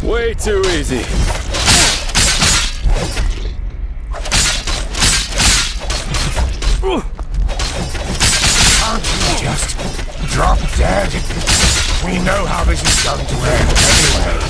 Way too easy. Can't you just drop dead? We know how this is going to end anyway.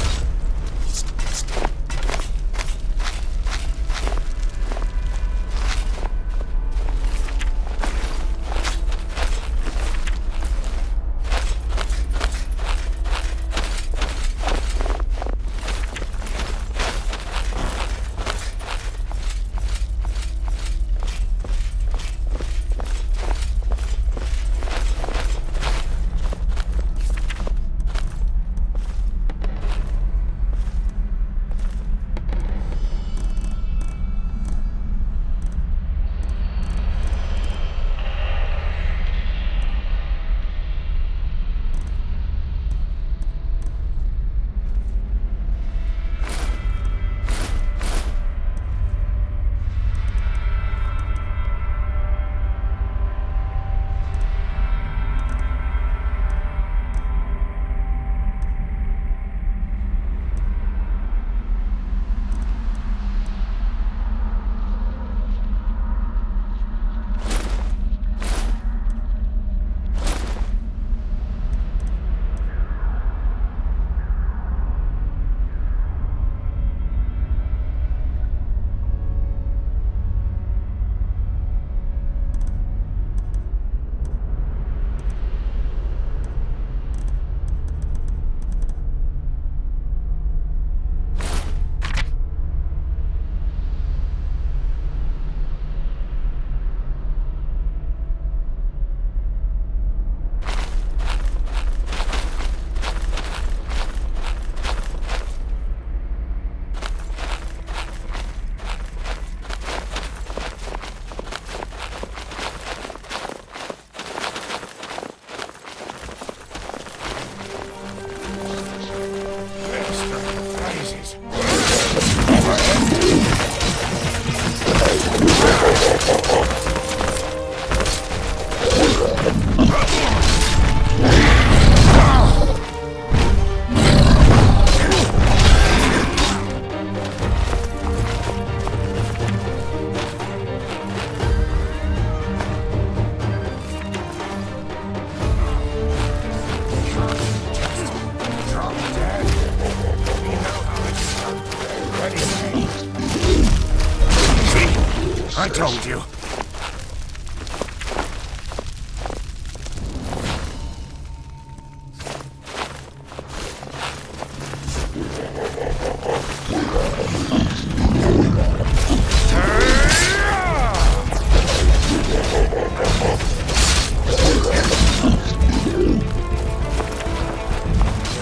I told you.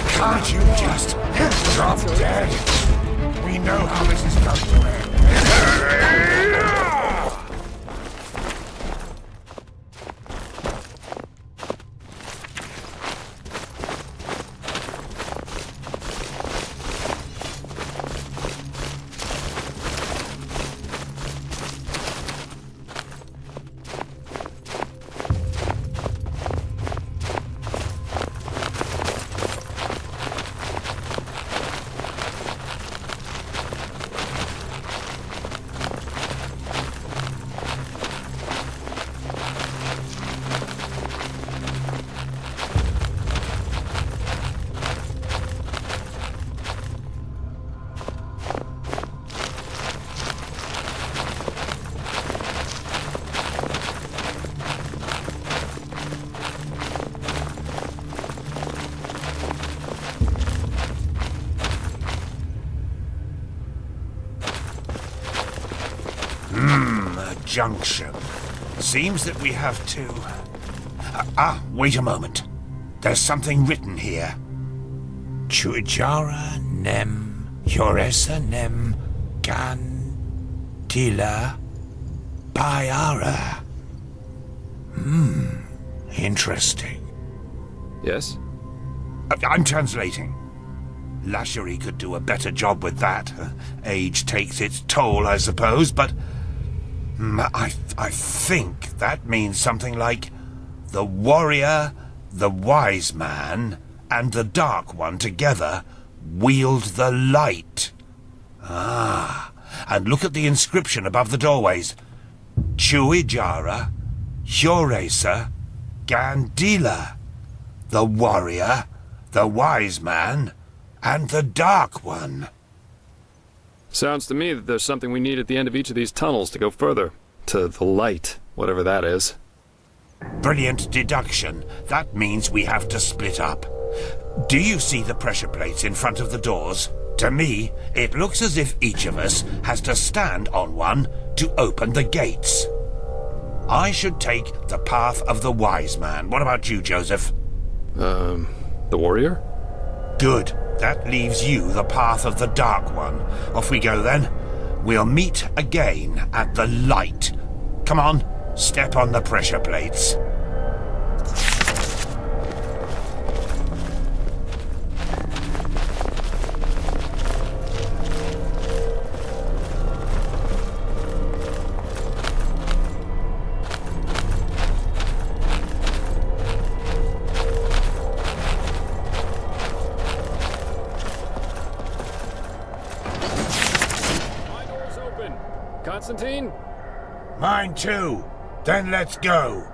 Can't you just drop dead? We know how this is going to end. junction. Seems that we have to... wait a moment. There's something written here. Chujara nem Yoresa nem Gandila Bayara. Interesting. Yes? I'm translating. Lashery could do a better job with that. Age takes its toll, I suppose, but... I think that means something like... the warrior, the wise man, and the dark one together wield the light. And look at the inscription above the doorways. Chuijara, Yoresa, Gandila. The warrior, the wise man, and the dark one. Sounds to me that there's something we need at the end of each of these tunnels to go further. To the light, whatever that is. Brilliant deduction. That means we have to split up. Do you see the pressure plates in front of the doors? To me, it looks as if each of us has to stand on one to open the gates. I should take the path of the wise man. What about you, Joseph? The warrior? Good. That leaves you the path of the dark one. Off we go then. We'll meet again at the light. Come on, step on the pressure plates. Constantine? Mine too. Then let's go.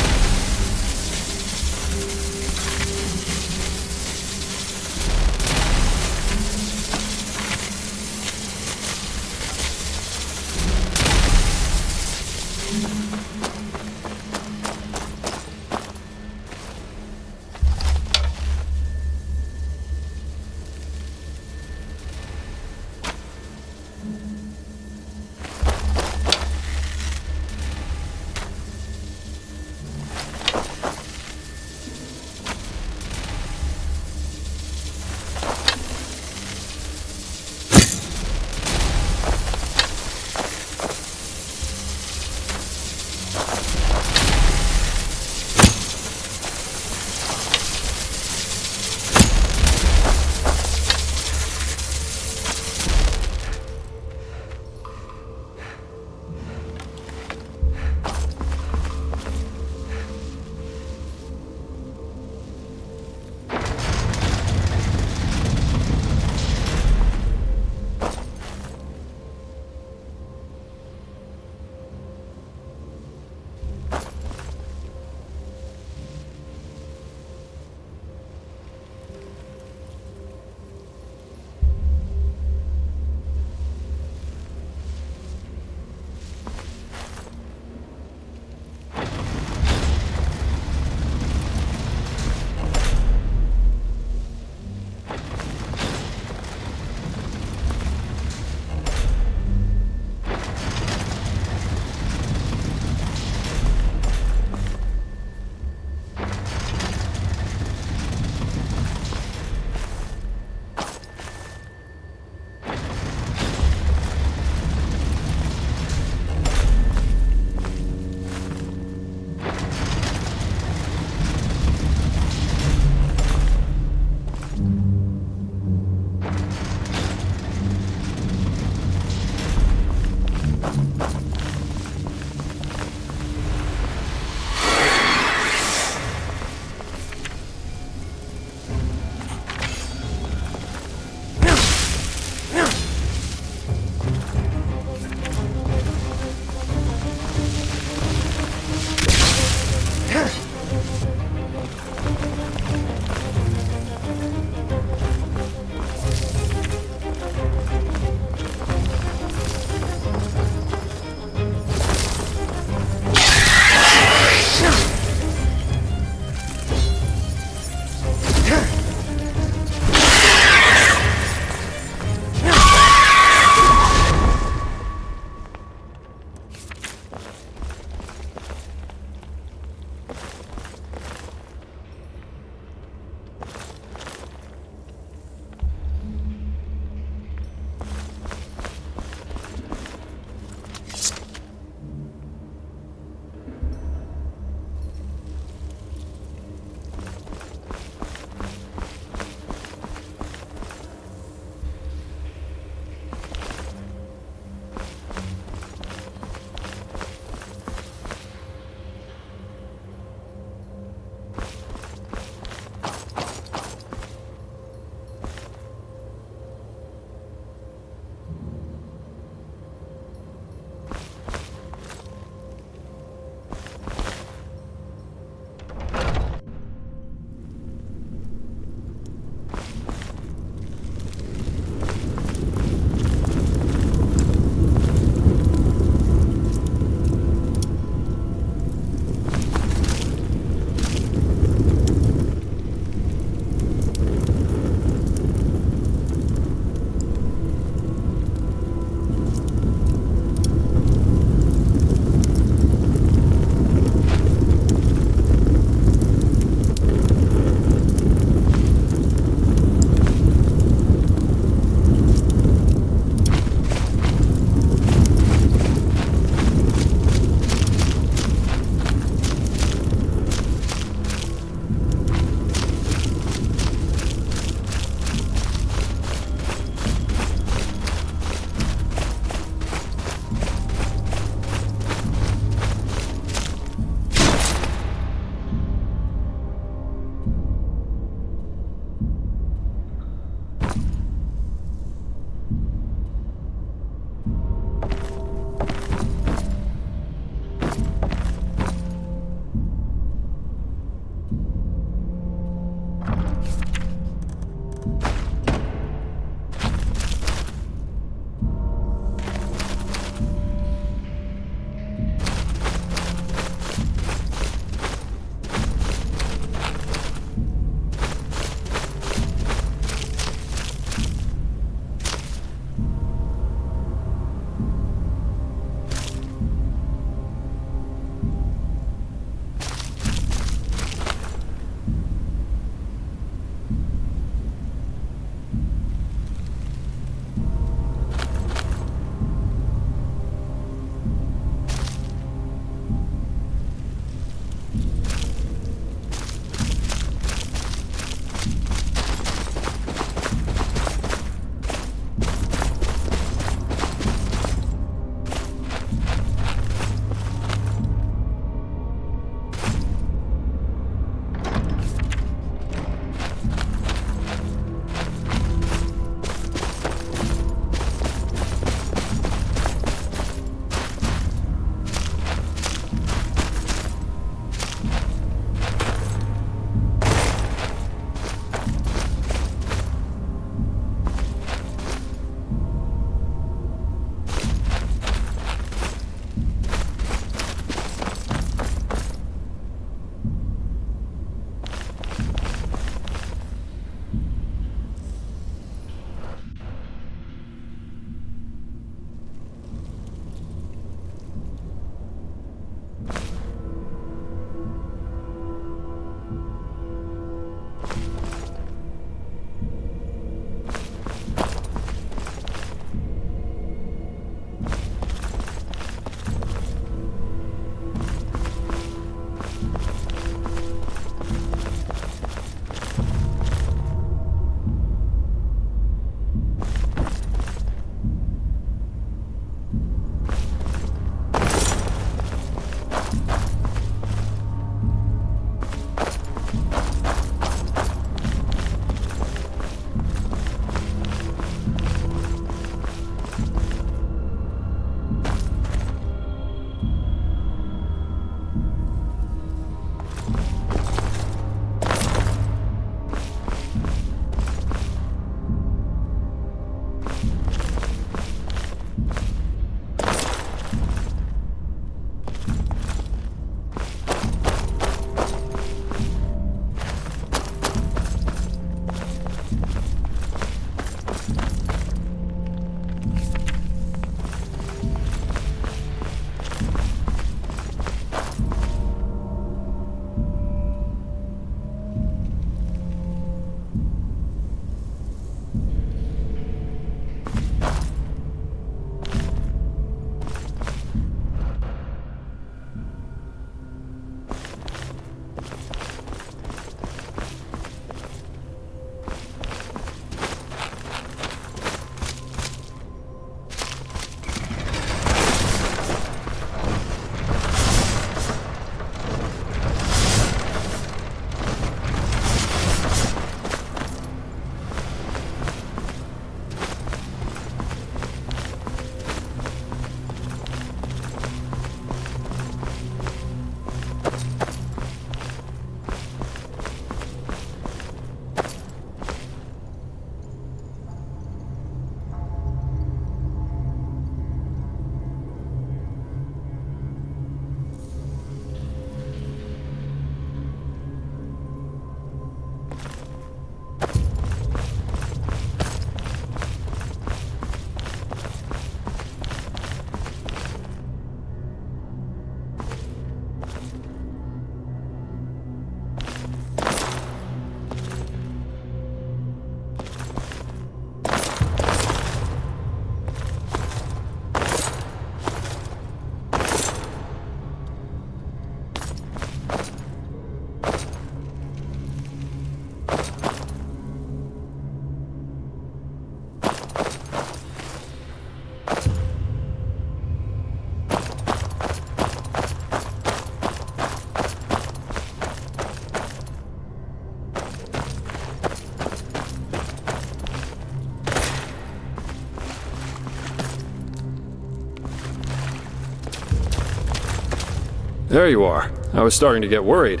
There you are. I was starting to get worried.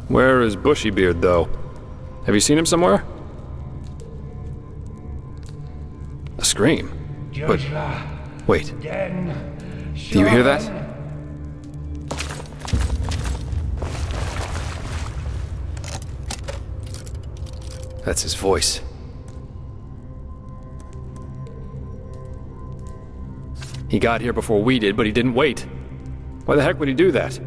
Where is Bushybeard, though? Have you seen him somewhere? A scream. But wait. Do you hear that? That's his voice. He got here before we did, but he didn't wait. Why the heck would he do that?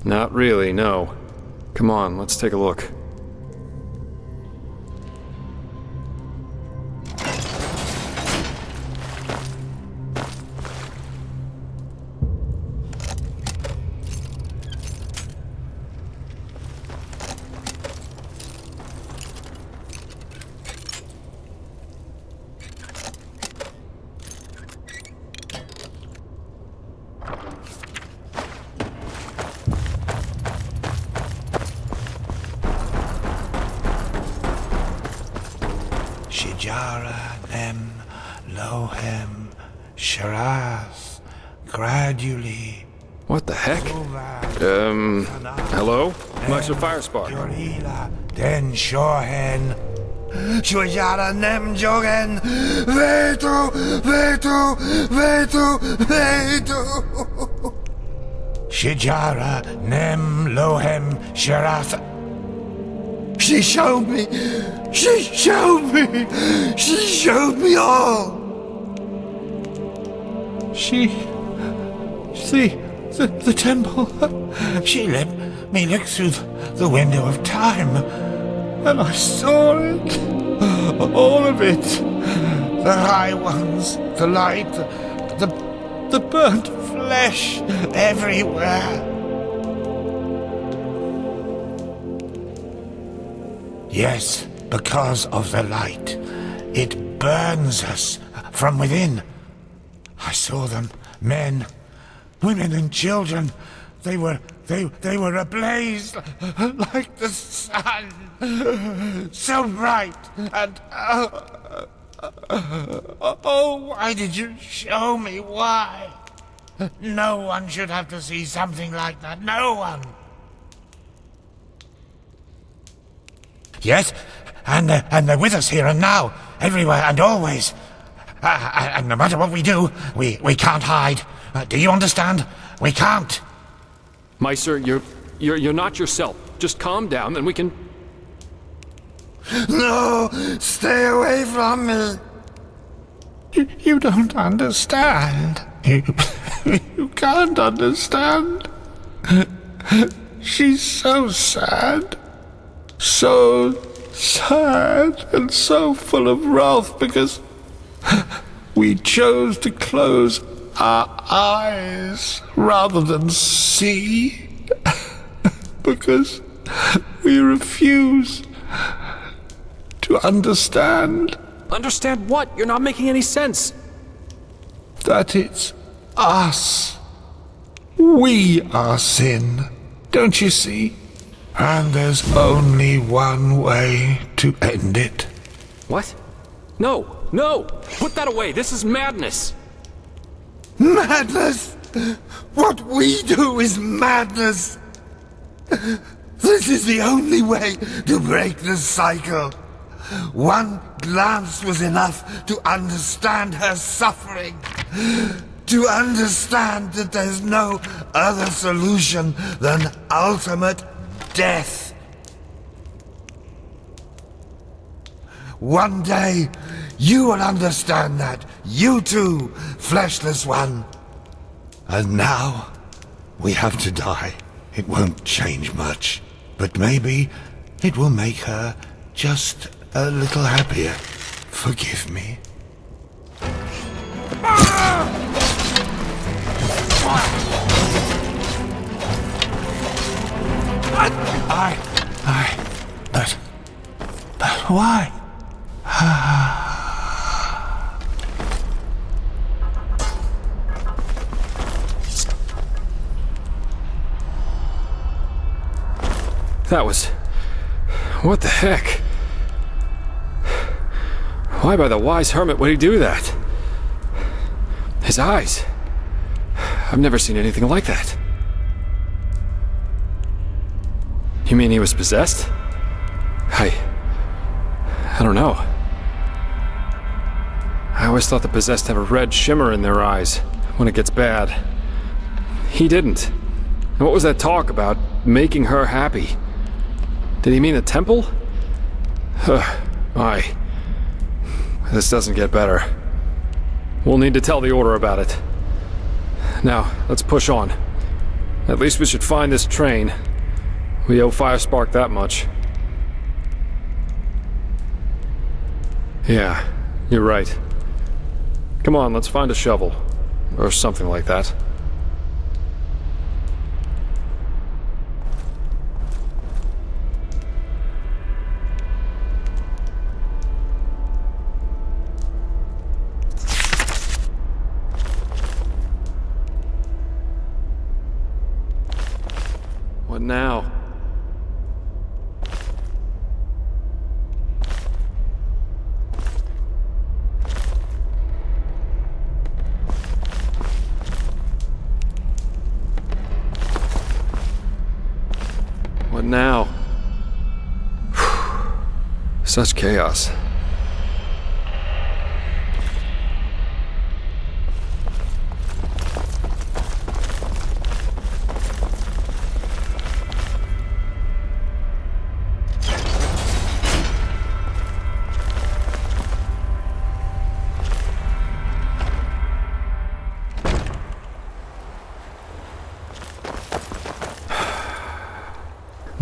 Not really, no. Come on, let's take a look. Gradually. What the heck? Hello? Master Firespark. Den Shohen. Shujara nem jogen. Vetu, vetu, vetu, vetu. Shijara nem lohem sharath. She showed me. She showed me. She showed me all. The temple. She let me look through the window of time, and I saw it. All of it. The high ones, the light, the burnt flesh everywhere. Yes, because of the light. It burns us from within. I saw them, men, women and children. They were ablaze like the sun. So bright and oh, why did you show me? Why? No one should have to see something like that. No one. Yes, and they're with us here and now, everywhere and always. And no matter what we do, we can't hide. Do you understand? We can't. Meister, you're not yourself. Just calm down, and we can... No! Stay away from me! You don't understand. You can't understand. She's so sad. So sad and so full of wrath because we chose to close our eyes rather than see. Because we refuse to understand. Understand what? You're not making any sense. That it's us. We are sin. Don't you see? And there's only one way to end it. What? No! No! Put that away! This is madness! Madness? What we do is madness! This is the only way to break the cycle. One glance was enough to understand her suffering. To understand that there's no other solution than ultimate death. One day, you will understand that. You too, fleshless one. And now, we have to die. It won't change much. But maybe it will make her just a little happier. Forgive me. But why? That was... What the heck? Why by the wise hermit would he do that? His eyes. I've never seen anything like that. You mean he was possessed? I don't know. I always thought the possessed have a red shimmer in their eyes when it gets bad. He didn't. And what was that talk about making her happy? Did he mean the temple? My. This doesn't get better. We'll need to tell the Order about it. Now, let's push on. At least we should find this train. We owe Firespark that much. Yeah, you're right. Come on, let's find a shovel. Or something like that. What now? What now? Such chaos.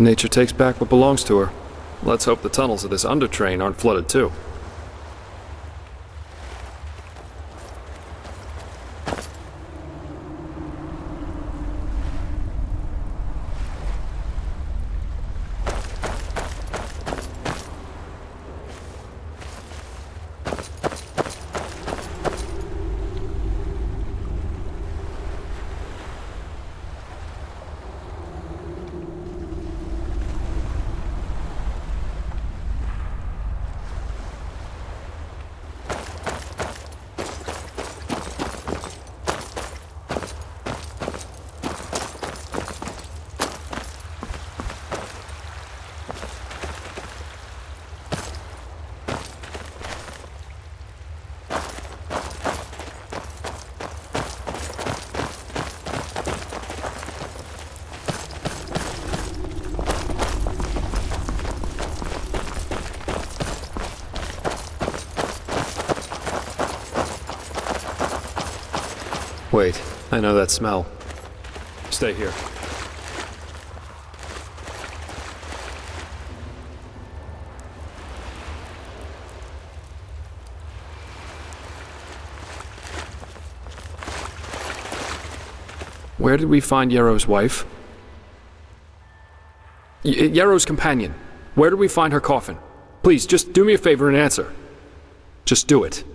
Nature takes back what belongs to her. Let's hope the tunnels of this undertrain aren't flooded too. Wait, I know that smell. Stay here. Where did we find Yarrow's wife? Yarrow's companion. Where did we find her coffin? Please, just do me a favor and answer. Just do it.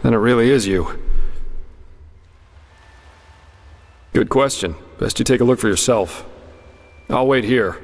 Then it really is you. Good question. Best you take a look for yourself. I'll wait here.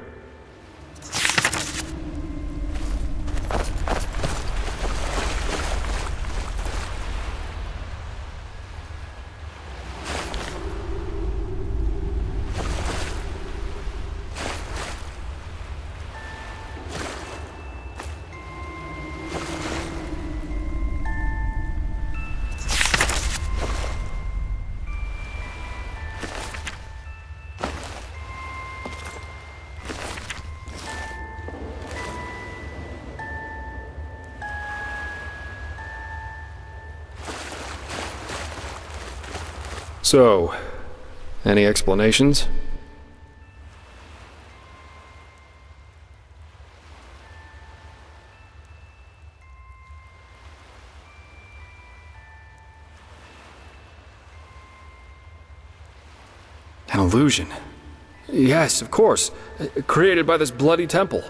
So, any explanations? An illusion. Yes, of course. Created by this bloody temple.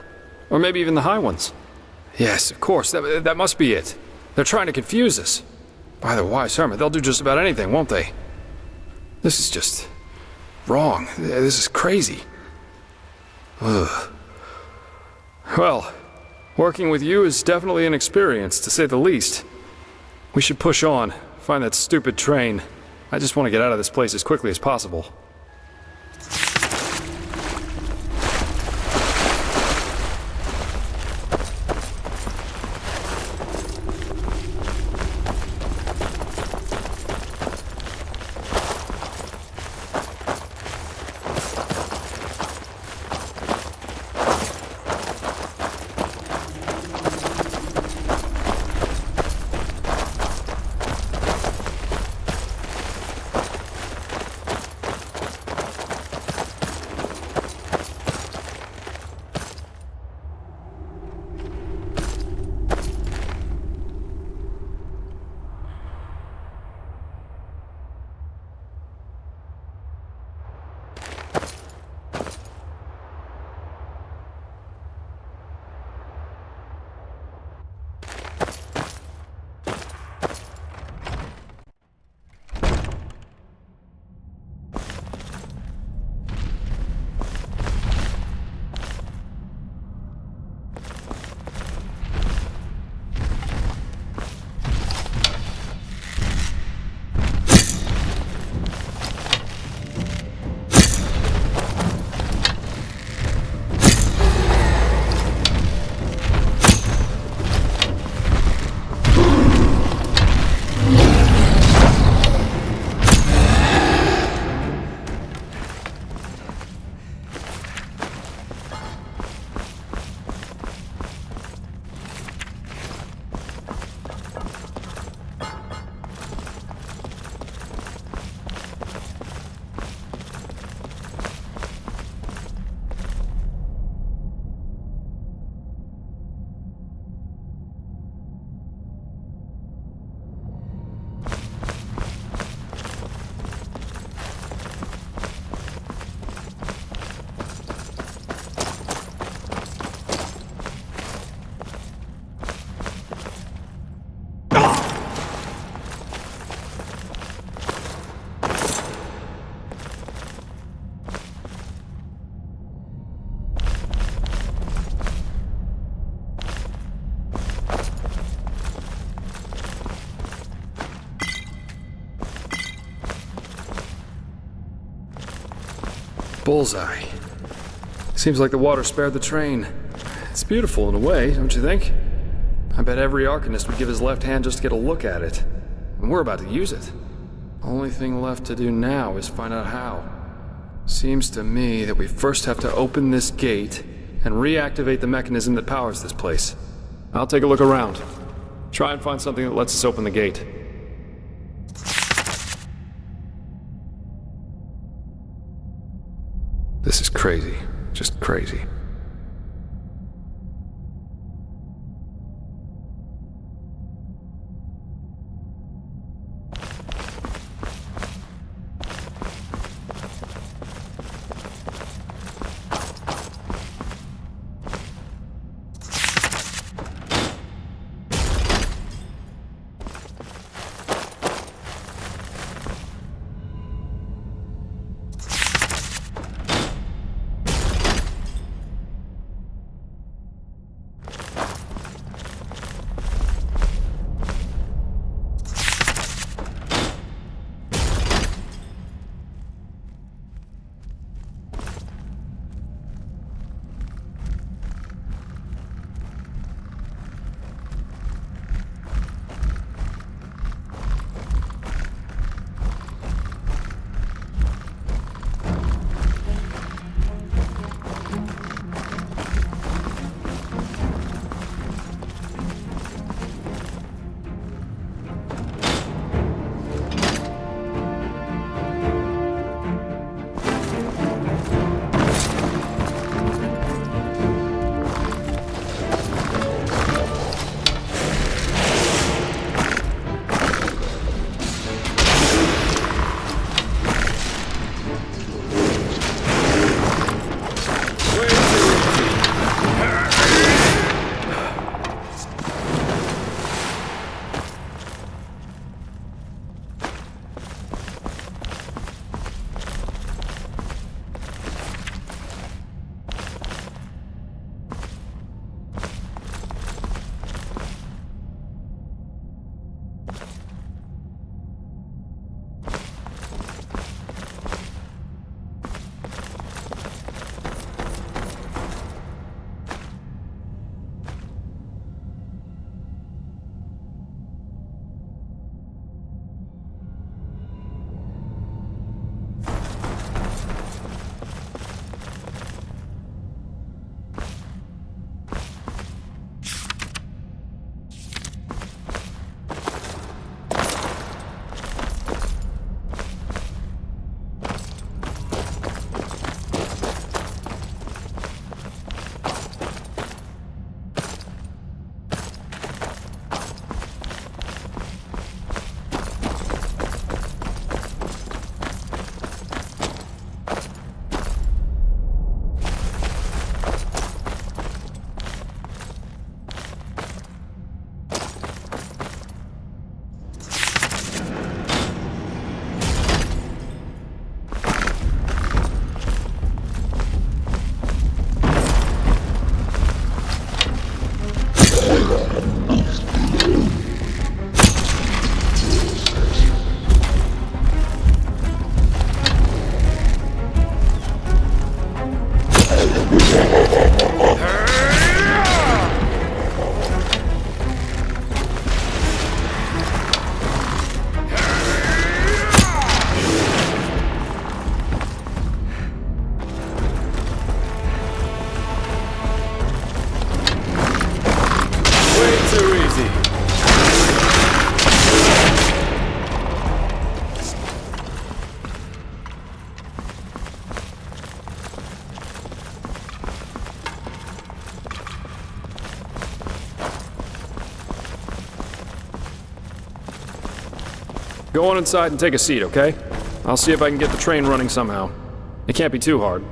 Or maybe even the High Ones. Yes, of course. That must be it. They're trying to confuse us. By the wise hermit, they'll do just about anything, won't they? This is just wrong. This is crazy. Ugh. Well, working with you is definitely an experience, to say the least. We should push on, find that stupid train. I just want to get out of this place as quickly as possible. Bullseye. Seems like the water spared the train. It's beautiful in a way, don't you think? I bet every Arcanist would give his left hand just to get a look at it. And we're about to use it. Only thing left to do now is find out how. Seems to me that we first have to open this gate and reactivate the mechanism that powers this place. I'll take a look around. Try and find something that lets us open the gate. This is crazy. Just crazy. Way too easy. Go on inside and take a seat, okay? I'll see if I can get the train running somehow. It can't be too hard.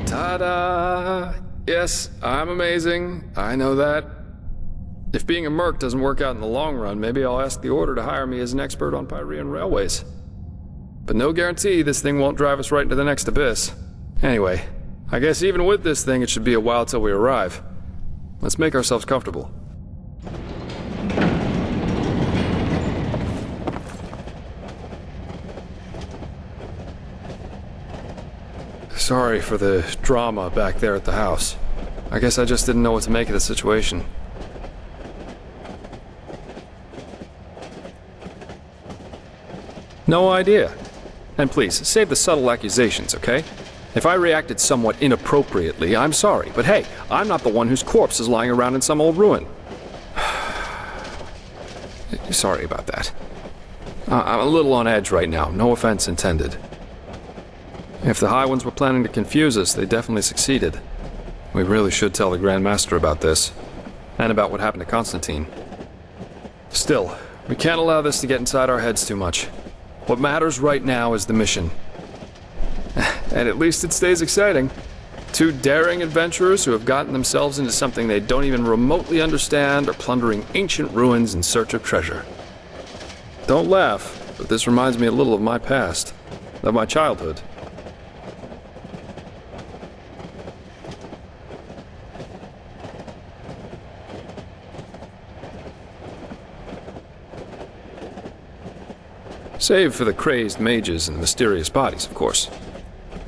Ta-da! Yes, I'm amazing. I know that. If being a merc doesn't work out in the long run, maybe I'll ask the Order to hire me as an expert on Pyrean railways. But no guarantee this thing won't drive us right into the next abyss. Anyway, I guess even with this thing, it should be a while till we arrive. Let's make ourselves comfortable. Sorry for the drama back there at the house. I guess I just didn't know what to make of the situation. No idea. And please, save the subtle accusations, okay? If I reacted somewhat inappropriately, I'm sorry, but hey, I'm not the one whose corpse is lying around in some old ruin. Sorry about that. I'm a little on edge right now, no offense intended. If the High Ones were planning to confuse us, they definitely succeeded. We really should tell the Grand Master about this, and about what happened to Constantine. Still, we can't allow this to get inside our heads too much. What matters right now is the mission. And at least it stays exciting. Two daring adventurers who have gotten themselves into something they don't even remotely understand are plundering ancient ruins in search of treasure. Don't laugh, but this reminds me a little of my past, of my childhood. Save for the crazed mages and mysterious bodies, of course.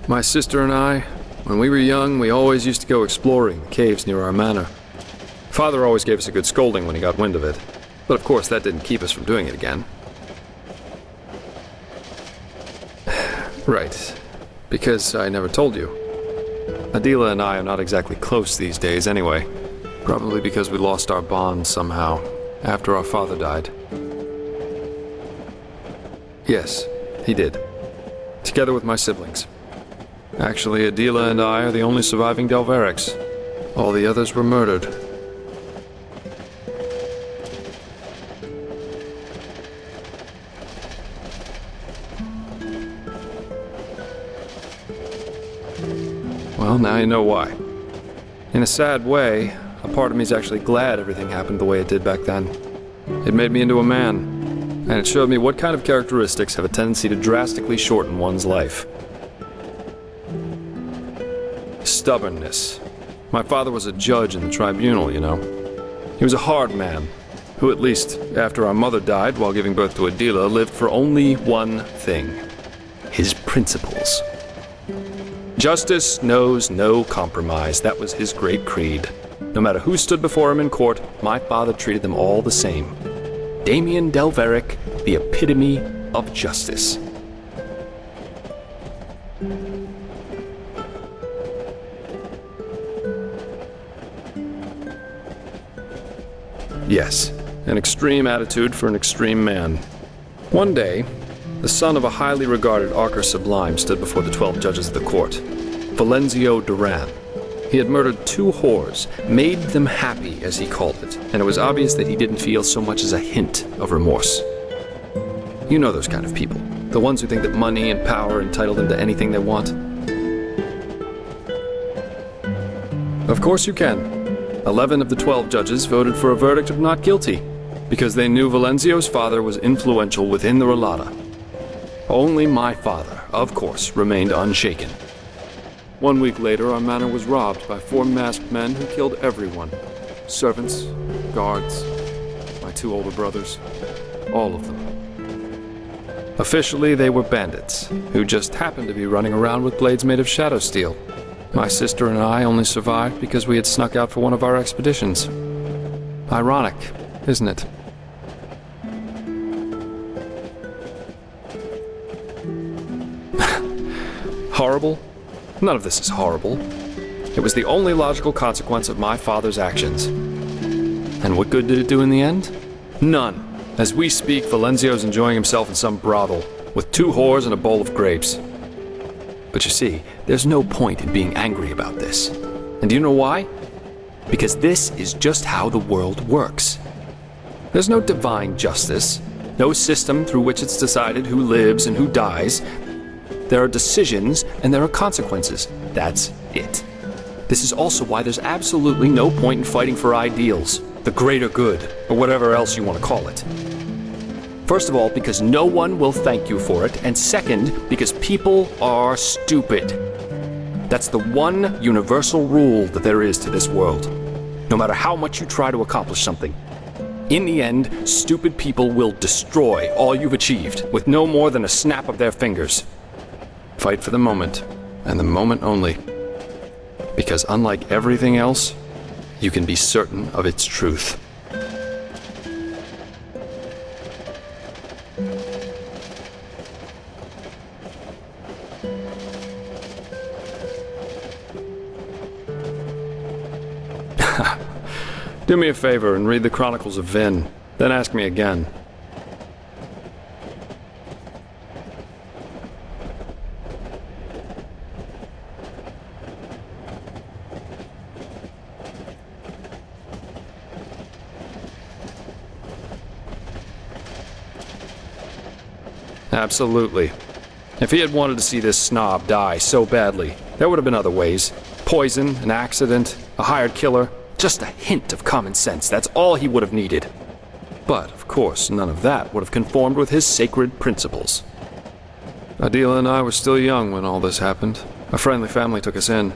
My sister and I, when we were young, we always used to go exploring the caves near our manor. Father always gave us a good scolding when he got wind of it, but of course that didn't keep us from doing it again. Right, because I never told you. Adela and I are not exactly close these days anyway, probably because we lost our bond somehow, after our father died. Yes, he did. Together with my siblings. Actually, Adela and I are the only surviving Delverics. All the others were murdered. Well, now you know why. In a sad way, a part of me is actually glad everything happened the way it did back then. It made me into a man. And it showed me what kind of characteristics have a tendency to drastically shorten one's life. Stubbornness. My father was a judge in the tribunal, you know. He was a hard man, who at least, after our mother died while giving birth to Adila, lived for only one thing: his principles. Justice knows no compromise. That was his great creed. No matter who stood before him in court, my father treated them all the same. Damien Delveric, the epitome of justice. Yes, an extreme attitude for an extreme man. One day, the son of a highly regarded Archer Sublime stood before the 12 judges of the court. Valenzio Duran. He had murdered 2 whores, made them happy, as he called it, and it was obvious that he didn't feel so much as a hint of remorse. You know those kind of people. The ones who think that money and power entitle them to anything they want. Of course you can. 11 of the 12 judges voted for a verdict of not guilty, because they knew Valenzio's father was influential within the Relata. Only my father, of course, remained unshaken. 1 week later, our manor was robbed by 4 masked men who killed everyone. Servants, guards, my 2 older brothers, all of them. Officially, they were bandits, who just happened to be running around with blades made of shadow steel. My sister and I only survived because we had snuck out for one of our expeditions. Ironic, isn't it? Horrible? None of this is horrible. It was the only logical consequence of my father's actions. And what good did it do in the end? None. As we speak, Valenzio's enjoying himself in some brothel, with 2 whores and a bowl of grapes. But you see, there's no point in being angry about this. And do you know why? Because this is just how the world works. There's no divine justice, no system through which it's decided who lives and who dies. There are decisions and there are consequences. That's it. This is also why there's absolutely no point in fighting for ideals, the greater good, or whatever else you want to call it. First of all, because no one will thank you for it, and second, because people are stupid. That's the one universal rule that there is to this world. No matter how much you try to accomplish something, in the end, stupid people will destroy all you've achieved with no more than a snap of their fingers. Fight for the moment, and the moment only. Because unlike everything else, you can be certain of its truth. Do me a favor and read the Chronicles of Vin, then ask me again. Absolutely. If he had wanted to see this snob die so badly, there would have been other ways. Poison, an accident, a hired killer, just a hint of common sense, that's all he would have needed. But, of course, none of that would have conformed with his sacred principles. Adila and I were still young when all this happened. A friendly family took us in,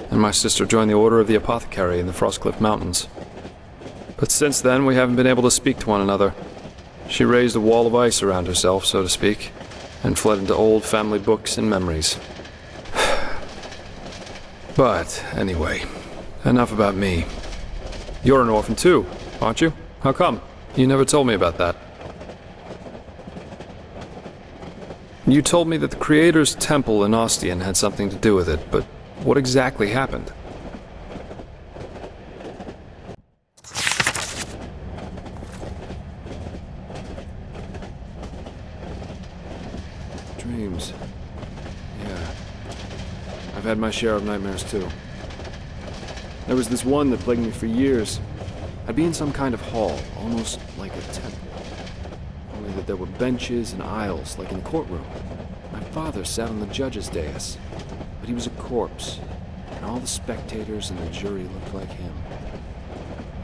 and my sister joined the Order of the Apothecary in the Frostcliff Mountains. But since then, we haven't been able to speak to one another. She raised a wall of ice around herself, so to speak, and fled into old family books and memories. But, anyway, enough about me. You're an orphan too, aren't you? How come? You never told me about that. You told me that the Creator's temple in Ostian had something to do with it, but what exactly happened? Dreams. Yeah. I've had my share of nightmares too. There was this one that plagued me for years. I'd be in some kind of hall, almost like a temple. Only that there were benches and aisles, like in the courtroom. My father sat on the judge's dais, but he was a corpse, and all the spectators and the jury looked like him.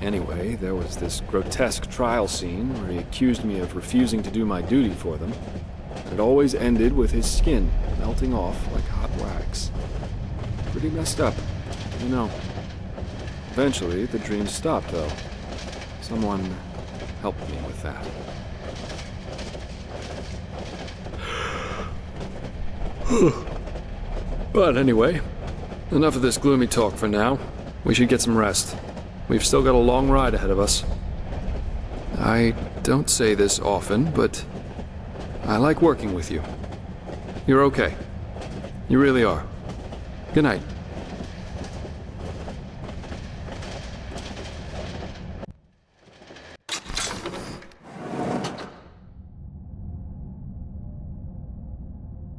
Anyway, there was this grotesque trial scene where he accused me of refusing to do my duty for them, and it always ended with his skin melting off like hot wax. Pretty messed up, you know. Eventually, the dreams stopped, though. Someone helped me with that. But anyway, enough of this gloomy talk for now. We should get some rest. We've still got a long ride ahead of us. I don't say this often, but I like working with you. You're okay. You really are. Good night.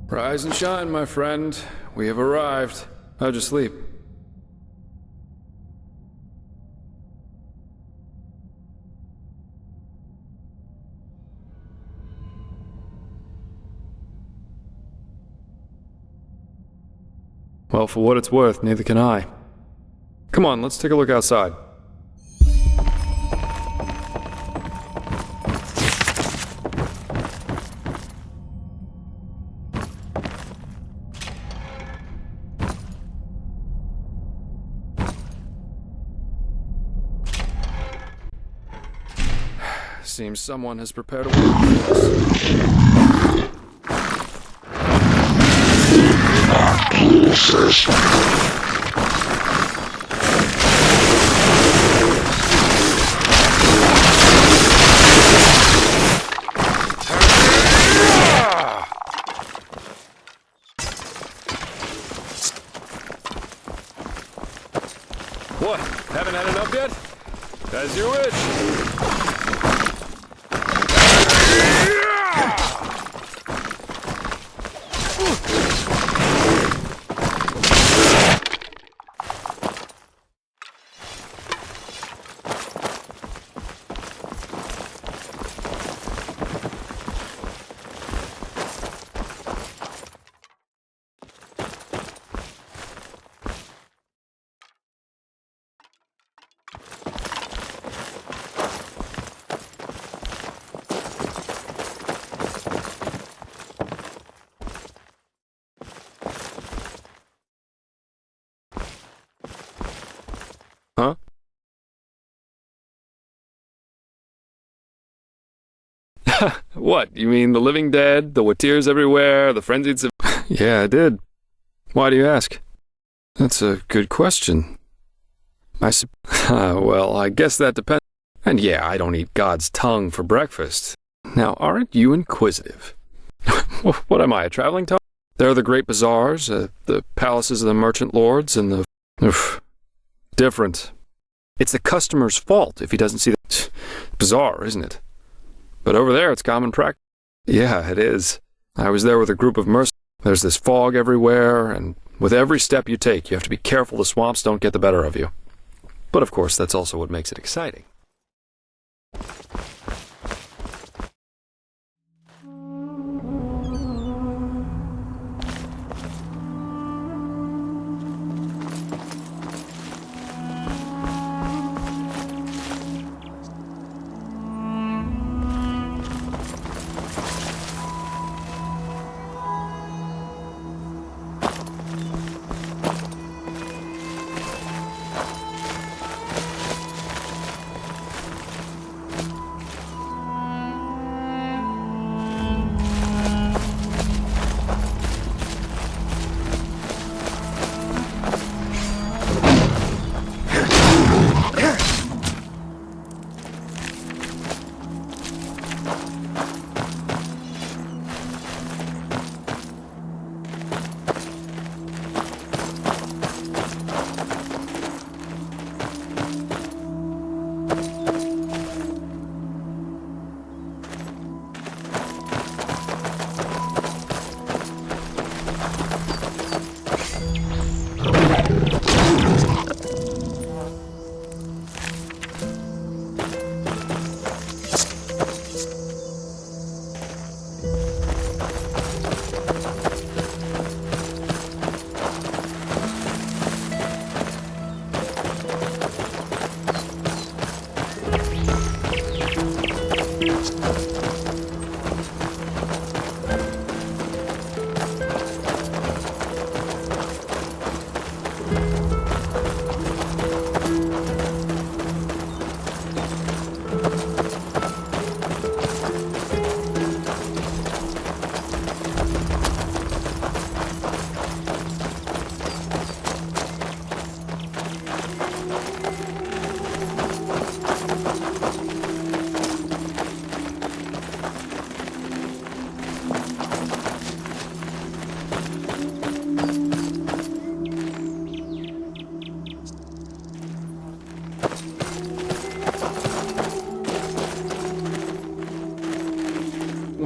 Rise and shine, my friend. We have arrived. How'd you sleep? Well, for what it's worth, neither can I. Come on, let's take a look outside. Seems someone has prepared a way for us. What? Haven't had enough yet? As you wish. Huh? What? You mean the living dead, the with tears everywhere, the frenzied Yeah, I did. Why do you ask? That's a good question. Well, I guess that depends. And yeah, I don't eat God's tongue for breakfast. Now, aren't you inquisitive? What am I, a traveling tongue? There are the great bazaars, the palaces of the merchant lords, and the... Different. It's the customer's fault if he doesn't see the... Bizarre, isn't it? But over there, it's common practice. Yeah, it is. I was there with a group of mercenaries. There's this fog everywhere, and with every step you take, you have to be careful the swamps don't get the better of you. But of course, that's also what makes it exciting.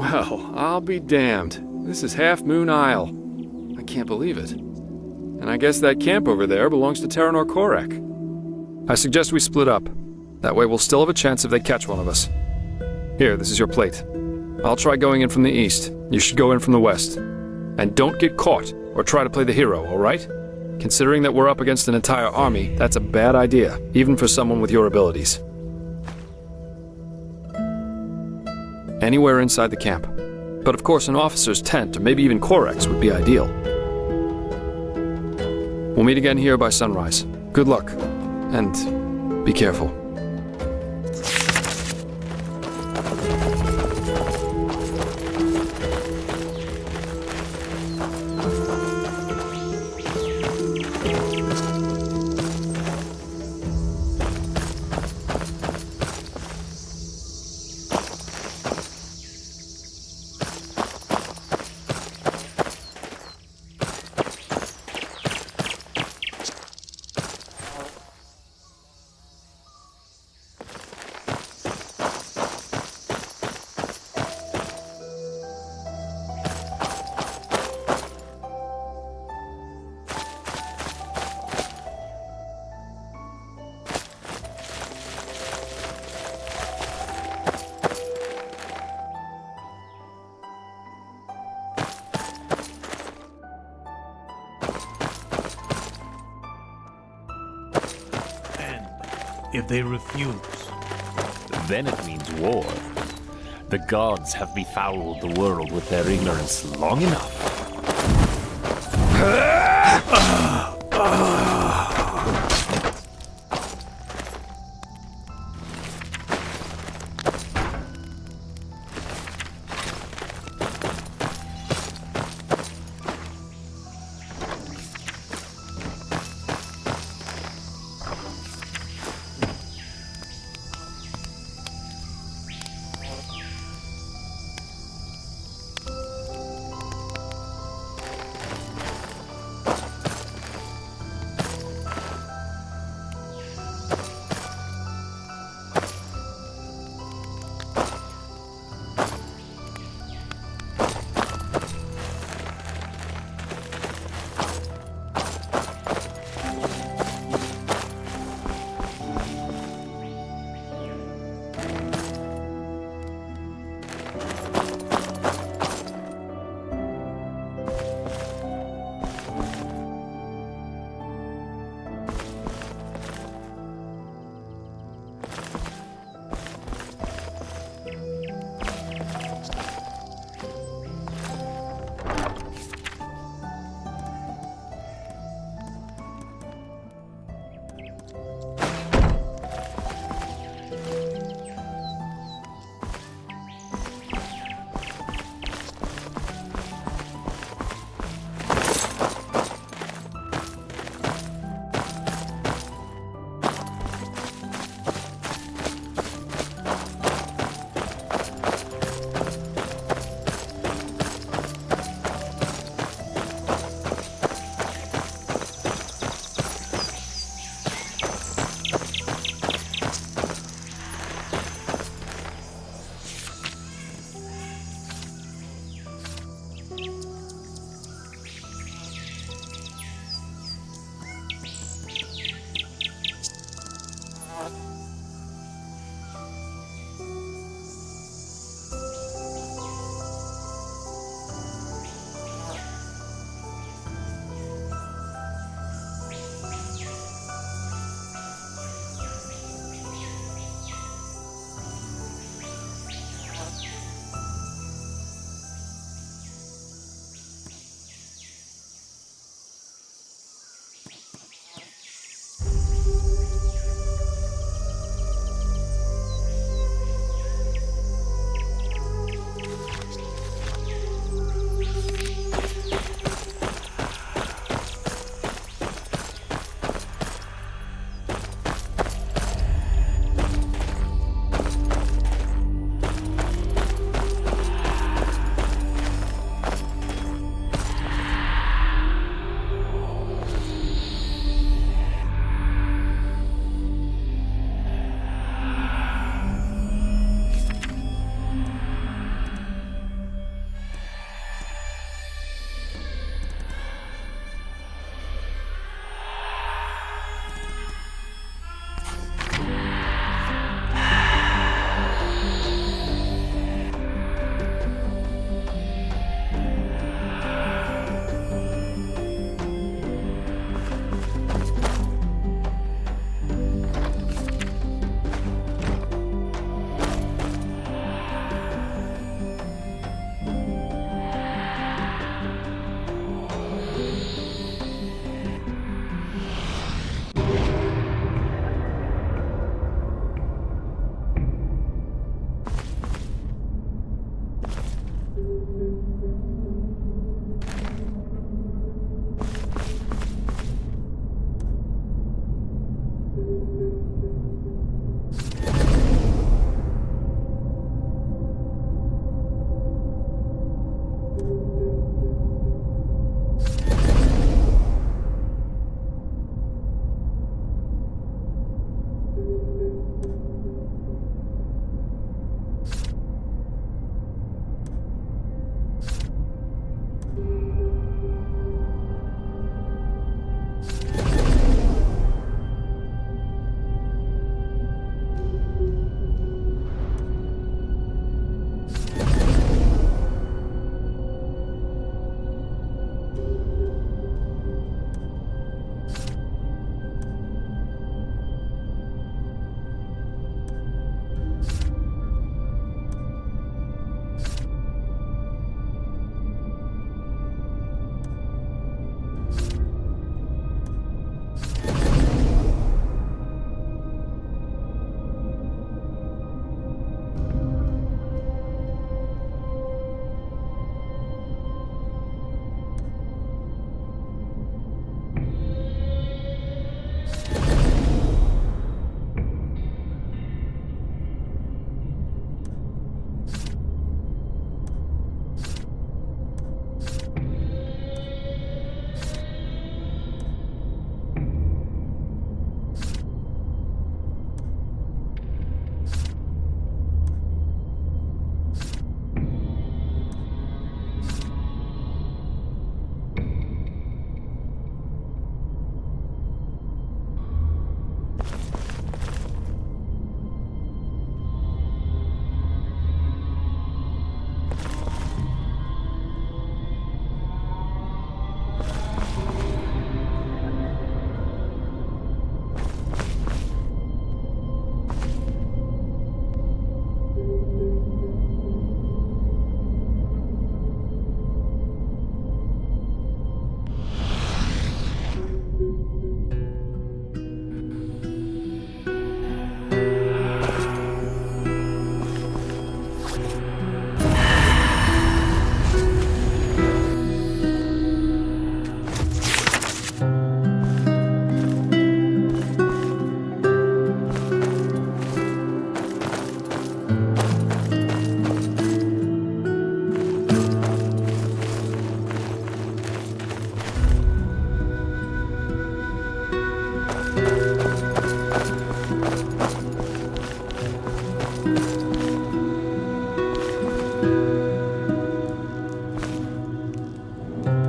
Well, I'll be damned. This is Half Moon Isle. I can't believe it. And I guess that camp over there belongs to Terranor Korek. I suggest we split up. That way we'll still have a chance if they catch one of us. Here, this is your plate. I'll try going in from the east. You should go in from the west. And don't get caught, or try to play the hero, alright? Considering that we're up against an entire army, that's a bad idea, even for someone with your abilities. Anywhere inside the camp. But of course an officer's tent, or maybe even Korek's, would be ideal. We'll meet again here by sunrise. Good luck, and be careful. If they refuse, Then it means war. The gods have befouled the world with their ignorance long enough.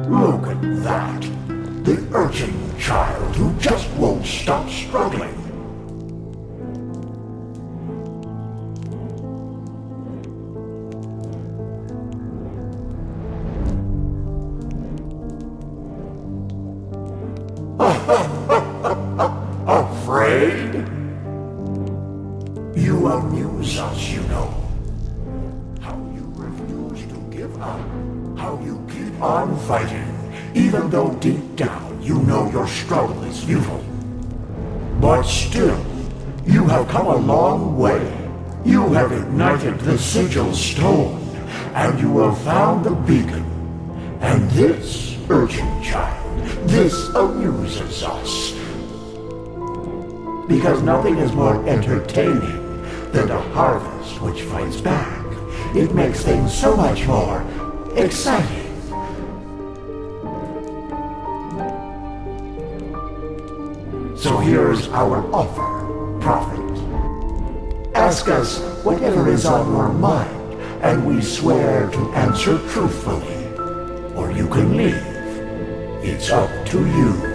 Look at that. The urchin child who just won't stop struggling. Afraid? You amuse us, you know. How you refuse to give up. How you keep on fighting, even though deep down you know your struggle is futile. But still, you have come a long way. You have ignited the sigil stone, and you have found the beacon. And this, urchin child, this amuses us. Because nothing is more entertaining than a harvest which fights back. It makes things so much more exciting. So here's our offer, Prophet. Ask us whatever is on your mind, and we swear to answer truthfully. Or you can leave. It's up to you.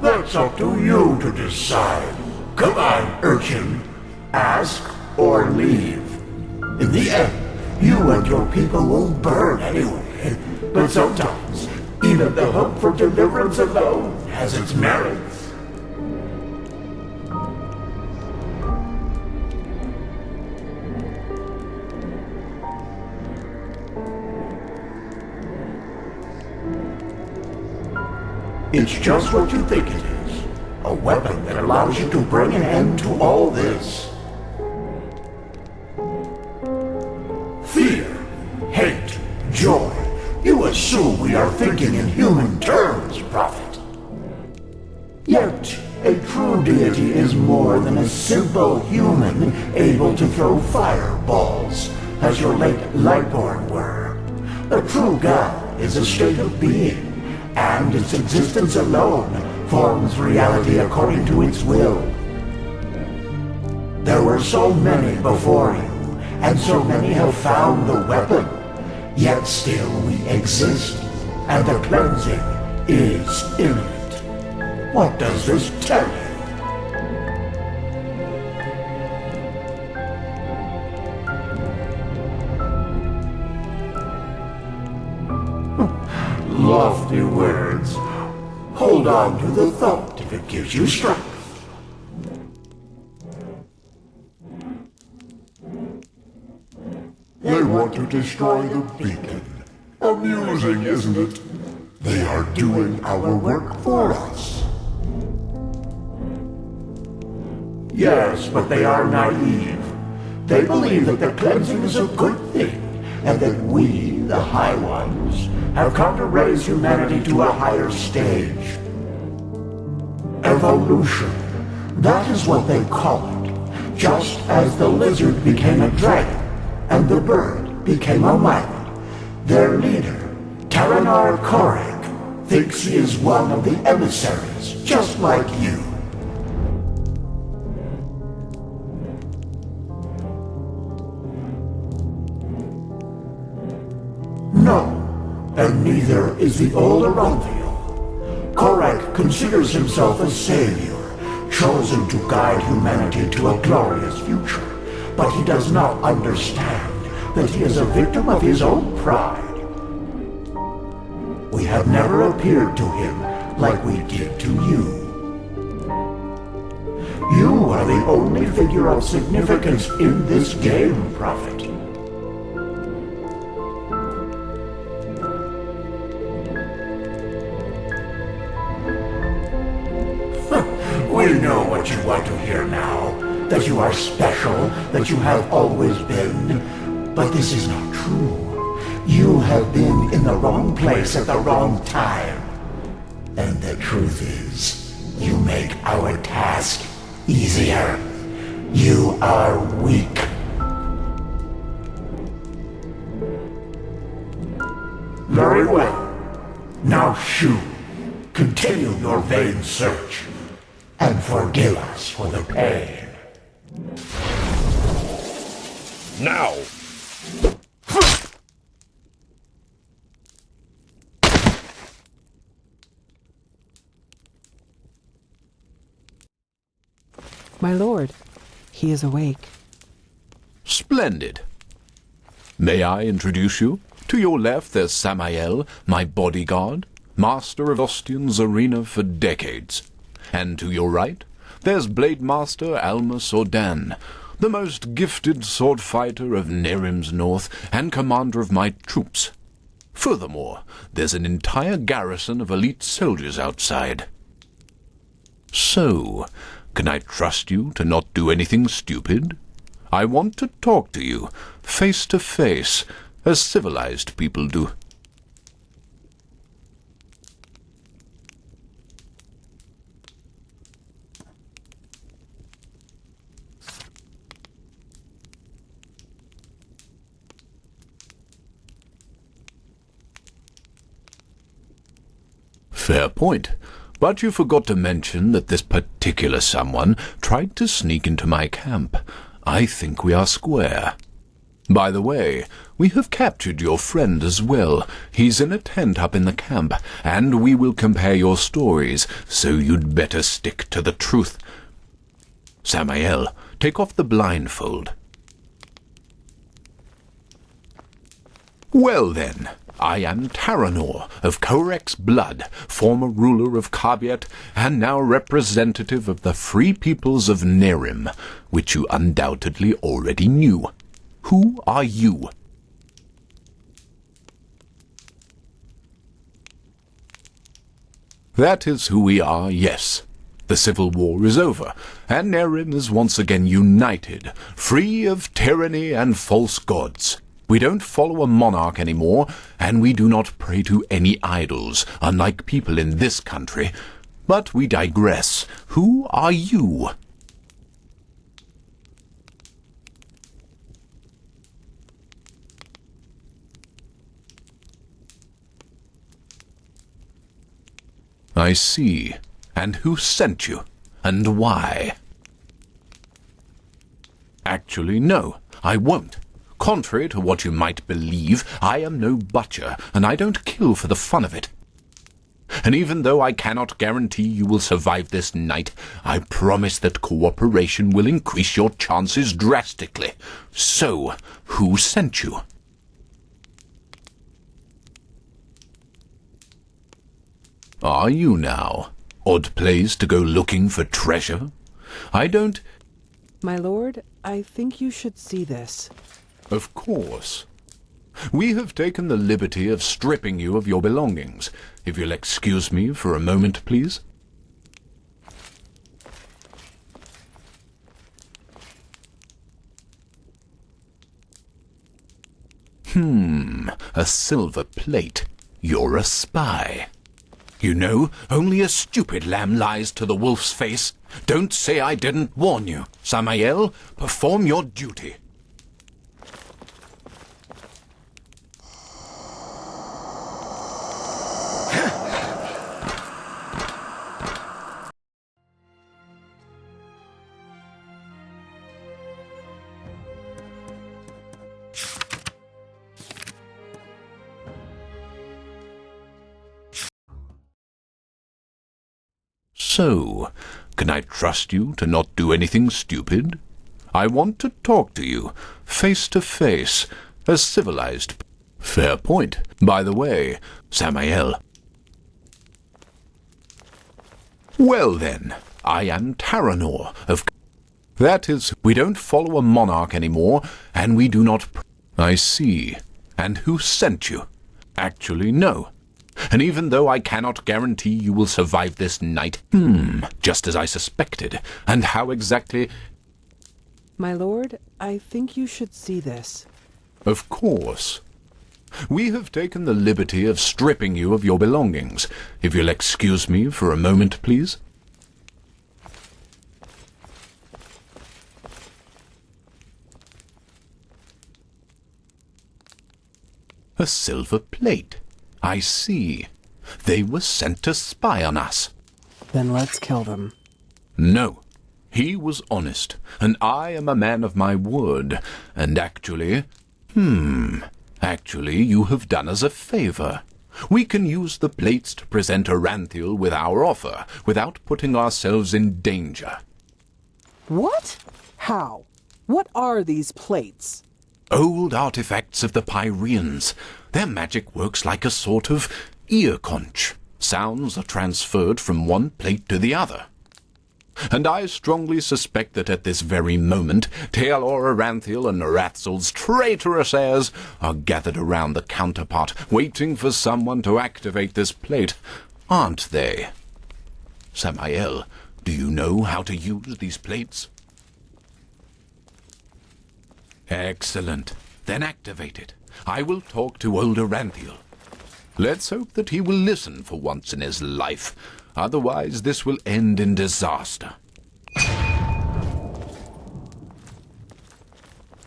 That's up to you to decide. Come on, urchin. Ask or leave. In the end, you and your people will burn anyway. But sometimes, even the hope for deliverance alone has its merits. It's just what you think it is. A weapon that allows you to bring an end to all this. Fear, hate, joy. You assume we are thinking in human terms, Prophet. Yet, a true deity is more than a simple human able to throw fireballs, as your late Lightborn were. A true god is a state of being, and its existence alone forms reality according to its will. There were so many before you, and so many have found the weapon, yet still we exist, and the cleansing is imminent. What does this tell you? Lofty words. Hold on to the thought if it gives you strength. They want to destroy the beacon. Amusing, isn't it? They are doing our work for us. Yes, but they are naive. They believe that the cleansing is a good thing, and that we, the High Ones, have come to raise humanity to a higher stage. Evolution. That is what they call it. Just as the lizard became a dragon, and the bird became a man, their leader, Taranar Korek, thinks he is one of the emissaries, just like you. No, and neither is the old Aranthio. Korek considers himself a savior, chosen to guide humanity to a glorious future, but he does not understand that he is a victim of his own pride. We have never appeared to him like we did to you. You are the only figure of significance in this game, Prophet. We know what you want to hear now. That you are special, that you have always been. But this is not true. You have been in the wrong place at the wrong time. And the truth is, you make our task easier. You are weak. Very well. Now, Shu, continue your vain search, and forgive us for the pain. Now! My lord, he is awake. Splendid. May I introduce you? To your left, there's Samael, my bodyguard, master of Ostian's arena for decades. And to your right, there's Blade Master Almus Ordan, the most gifted sword fighter of Nerim's north and commander of my troops. Furthermore, there's an entire garrison of elite soldiers outside. So, can I trust you to not do anything stupid? I want to talk to you, face to face, as civilized people do. Fair point. But you forgot to mention that this particular someone tried to sneak into my camp. I think we are square. By the way, we have captured your friend as well. He's in a tent up in the camp, and we will compare your stories, so you'd better stick to the truth. Samael, take off the blindfold. Well then, I am Taranor of Korek's blood, former ruler of Kabiet, and now representative of the free peoples of Nerim, which you undoubtedly already knew. Who are you? That is who we are, yes. The civil war is over, and Nerim is once again united, free of tyranny and false gods. We don't follow a monarch anymore, and we do not pray to any idols, unlike people in this country. But we digress. Who are you? I see. And who sent you? And why? Actually, no, I won't. Contrary to what you might believe, I am no butcher, and I don't kill for the fun of it. And even though I cannot guarantee you will survive this night, I promise that cooperation will increase your chances drastically. So, who sent you? Are you now? Odd place to go looking for treasure? I don't... My lord, I think you should see this. Of course. We have taken the liberty of stripping you of your belongings. If you'll excuse me for a moment, please. A silver plate. You're a spy. You know, only a stupid lamb lies to the wolf's face. Don't say I didn't warn you. Samael, perform your duty. So, can I trust you to not do anything stupid? I want to talk to you, face to face, as civilized. Fair point. By the way, Samael. Well then, I am Taranor of... That is, we don't follow a monarch anymore, and we do not... I see. And who sent you? Actually, no. And even though I cannot guarantee you will survive this night, just as I suspected. And how exactly... My lord, I think you should see this. Of course. We have taken the liberty of stripping you of your belongings. If you'll excuse me for a moment, please. A silver plate. I see. They were sent to spy on us. Then let's kill them. No. He was honest, and I am a man of my word. And actually, you have done us a favor. We can use the plates to present Aranthiel with our offer, without putting ourselves in danger. What? How? What are these plates? Old artifacts of the Pyreans. Their magic works like a sort of ear conch. Sounds are transferred from one plate to the other. And I strongly suspect that at this very moment, Tealor Aranthiel and Norathel's traitorous heirs are gathered around the counterpart, waiting for someone to activate this plate, aren't they? Samael, do you know how to use these plates? Excellent. Then activate it. I will talk to old Aranthiel. Let's hope that he will listen for once in his life. Otherwise, this will end in disaster.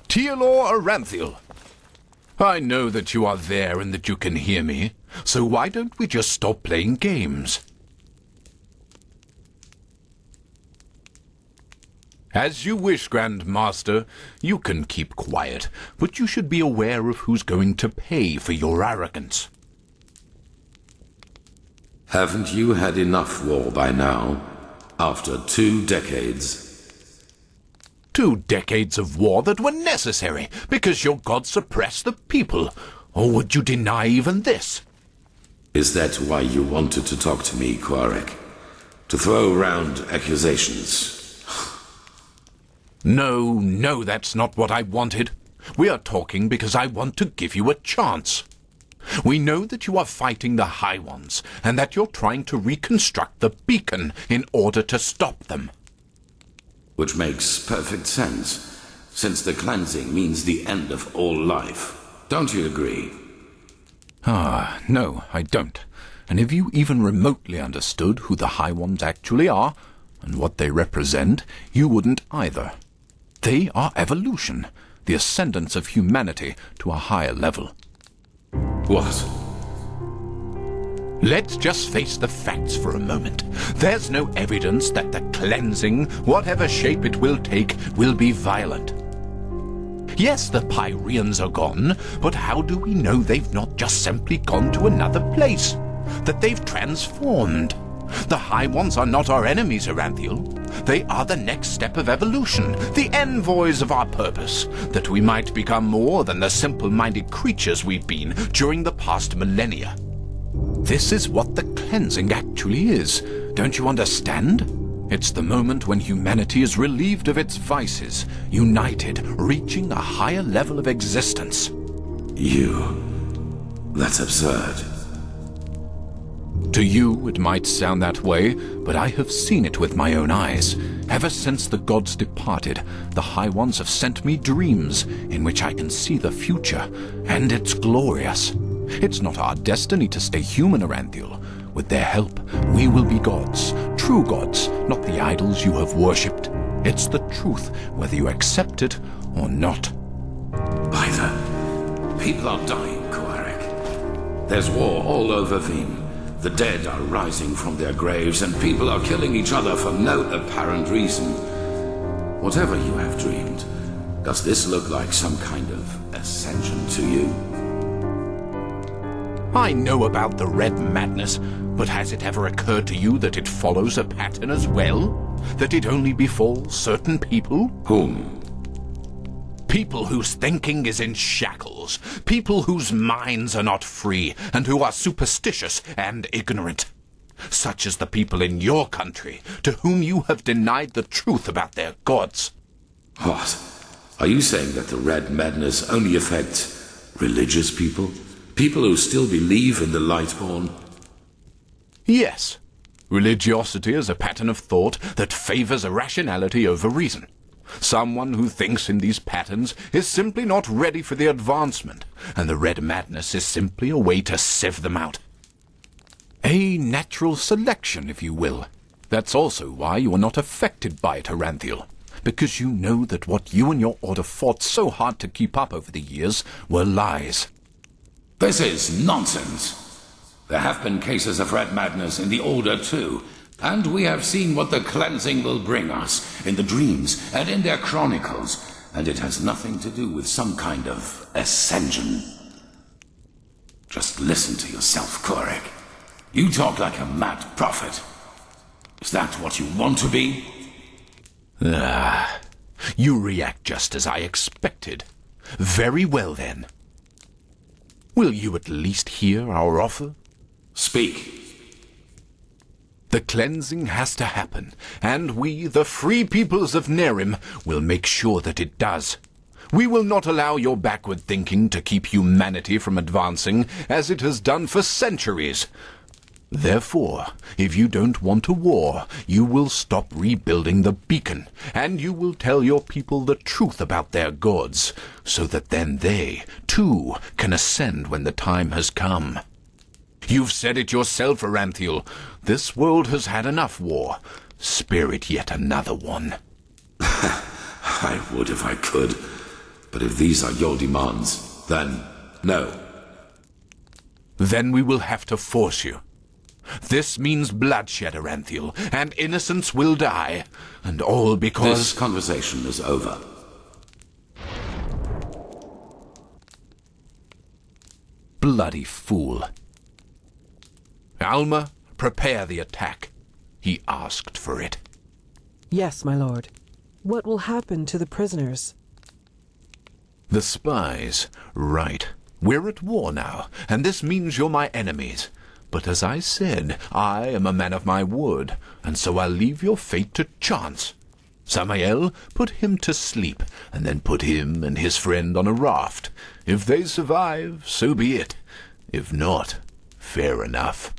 Tealor Aranthiel, I know that you are there and that you can hear me, so why don't we just stop playing games? As you wish, Grand Master. You can keep quiet, but you should be aware of who's going to pay for your arrogance. Haven't you had enough war by now? After 2 decades? 2 decades of war that were necessary because your god suppressed the people. Or would you deny even this? Is that why you wanted to talk to me, Quarek? To throw around accusations? No, that's not what I wanted. We are talking because I want to give you a chance. We know that you are fighting the High Ones, and that you're trying to reconstruct the beacon in order to stop them. Which makes perfect sense, since the cleansing means the end of all life. Don't you agree? No, I don't. And if you even remotely understood who the High Ones actually are, and what they represent, you wouldn't either. They are evolution, the ascendance of humanity to a higher level. What? Let's just face the facts for a moment. There's no evidence that the cleansing, whatever shape it will take, will be violent. Yes, the Pyreans are gone, but how do we know they've not just simply gone to another place? That they've transformed? The High Ones are not our enemies, Aranthiel. They are the next step of evolution, the envoys of our purpose, that we might become more than the simple-minded creatures we've been during the past millennia. This is what the cleansing actually is. Don't you understand? It's the moment when humanity is relieved of its vices, united, reaching a higher level of existence. That's absurd. To you, it might sound that way, but I have seen it with my own eyes. Ever since the gods departed, the High Ones have sent me dreams in which I can see the future, and it's glorious. It's not our destiny to stay human, Aranthiel. With their help, we will be gods, true gods, not the idols you have worshipped. It's the truth, whether you accept it or not. People are dying, Quarek. There's war all over Veen. The dead are rising from their graves, and people are killing each other for no apparent reason. Whatever you have dreamed, does this look like some kind of ascension to you? I know about the red madness, but has it ever occurred to you that it follows a pattern as well? That it only befalls certain people? Whom? People whose thinking is in shackles. People whose minds are not free, and who are superstitious and ignorant. Such as the people in your country, to whom you have denied the truth about their gods. What? Are you saying that the red madness only affects religious people? People who still believe in the Lightborn? Yes. Religiosity is a pattern of thought that favors irrationality over reason. Someone who thinks in these patterns is simply not ready for the advancement, and the red madness is simply a way to sieve them out. A natural selection, if you will. That's also why you are not affected by it, Aranthiel, because you know that what you and your order fought so hard to keep up over the years were lies. This is nonsense. There have been cases of red madness in the Order too, and we have seen what the cleansing will bring us in the dreams and in their chronicles, and it has nothing to do with some kind of ascension. Just listen to yourself, Korek. You talk like a mad prophet. Is that what you want to be? You react just as I expected. Very well, then. Will you at least hear our offer? Speak. The cleansing has to happen, and we, the free peoples of Nerim, will make sure that it does. We will not allow your backward thinking to keep humanity from advancing, as it has done for centuries. Therefore, if you don't want a war, you will stop rebuilding the beacon, and you will tell your people the truth about their gods, so that then they, too, can ascend when the time has come. You've said it yourself, Aranthiel. This world has had enough war. Spare it yet another one. I would if I could, but if these are your demands, then no. Then we will have to force you. This means bloodshed, Aranthiel, and innocents will die, and all because... This conversation is over. Bloody fool. Alma, prepare the attack. He asked for it. Yes, my lord. What will happen to the prisoners? The spies. Right. We're at war now, and this means you're my enemies. But as I said, I am a man of my word, and so I'll leave your fate to chance. Samael, put him to sleep, and then put him and his friend on a raft. If they survive, so be it. If not, fair enough.